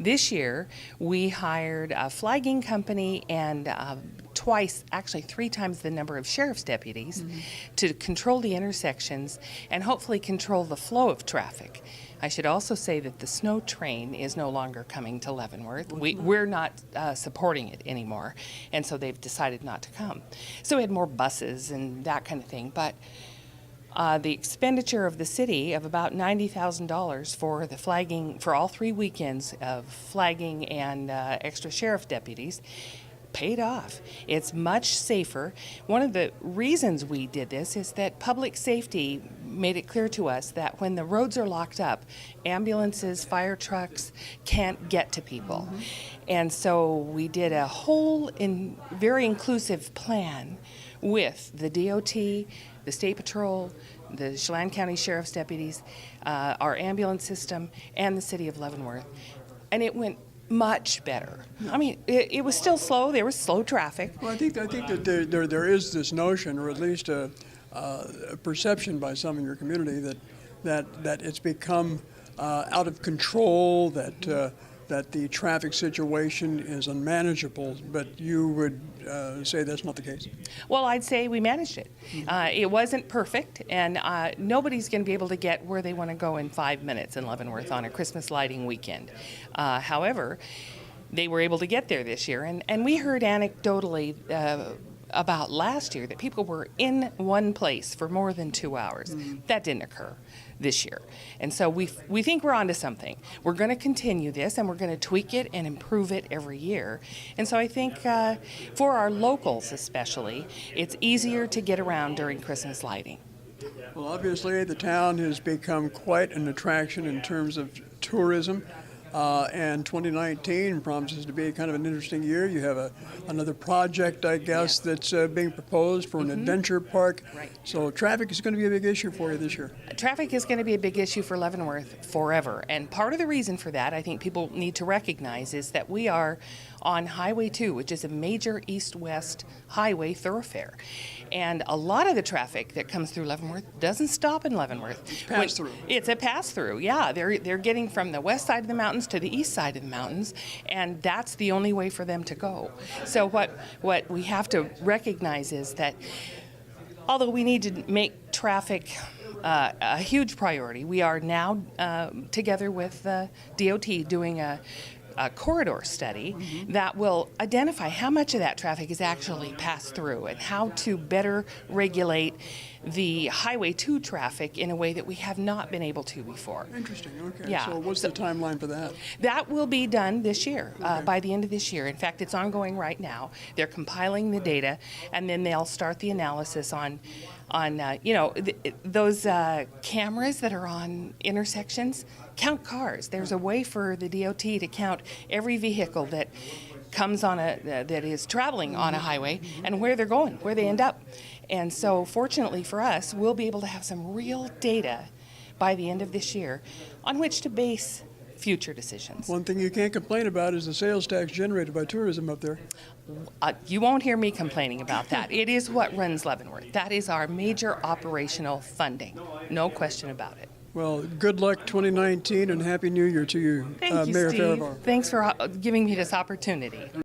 This year, we hired a flagging company and twice, actually 3 times the number of sheriff's deputies to control the intersections and hopefully control the flow of traffic. I should also say that the snow train is no longer coming to Leavenworth. We're not supporting it anymore, and so they've decided not to come. So we had more buses and that kind of thing, but the expenditure of the city of about $90,000 for the flagging, for all 3 weekends of flagging and extra sheriff deputies, paid off. It's much safer. One of the reasons we did this is that public safety made it clear to us that when the roads are locked up, ambulances, fire trucks can't get to people. And so we did a whole very inclusive plan with the DOT, the State Patrol, the Chelan County Sheriff's deputies, our ambulance system, and the city of Leavenworth. And it went much better. I mean, it was still slow. There was slow traffic. Well, I think that there is this notion, or at least a perception by some in your community, that it's become out of control, that the traffic situation is unmanageable, but you would say that's not the case? Well, I'd say we managed it. It wasn't perfect, and nobody's going to be able to get where they want to go in 5 minutes in Leavenworth on a Christmas lighting weekend. However, they were able to get there this year, and we heard anecdotally about last year that people were in one place for more than 2 hours. That didn't occur this year. And so we think we're onto something. We're going to continue this, and we're going to tweak it and improve it every year. And so I think for our locals especially, it's easier to get around during Christmas lighting. Well, obviously the town has become quite an attraction in terms of tourism. And 2019 promises to be kind of an interesting year. You have another project, I guess, that's being proposed for an adventure park. Right. So traffic is going to be a big issue for you this year. Traffic is going to be a big issue for Leavenworth forever. And part of the reason for that, I think people need to recognize, is that we are on Highway 2, which is a major east-west highway thoroughfare. And a lot of the traffic that comes through Leavenworth doesn't stop in Leavenworth. It's pass-through. It's a pass-through, yeah. They're getting from the west side of the mountains to the east side of the mountains, and that's the only way for them to go. So what we have to recognize is that although we need to make traffic a huge priority, we are now together with DOT doing a corridor study that will identify how much of that traffic is actually passed through and how to better regulate the Highway 2 traffic in a way that we have not been able to before. Interesting, okay. Yeah. So what's the timeline for that? That will be done this year, by the end of this year. In fact, it's ongoing right now. They're compiling the data, and then they'll start the analysis on those cameras that are on intersections. Count cars. There's a way for the DOT to count every vehicle that comes on that is traveling on a highway and where they're going, where they end up. And so fortunately for us, we'll be able to have some real data by the end of this year on which to base future decisions. One thing you can't complain about is the sales tax generated by tourism up there. You won't hear me complaining about that. It is what runs Leavenworth. That is our major operational funding. No question about it. Well, good luck 2019 and Happy New Year to you, Thank you, Mayor Steve. Farivar. Thanks for giving me this opportunity.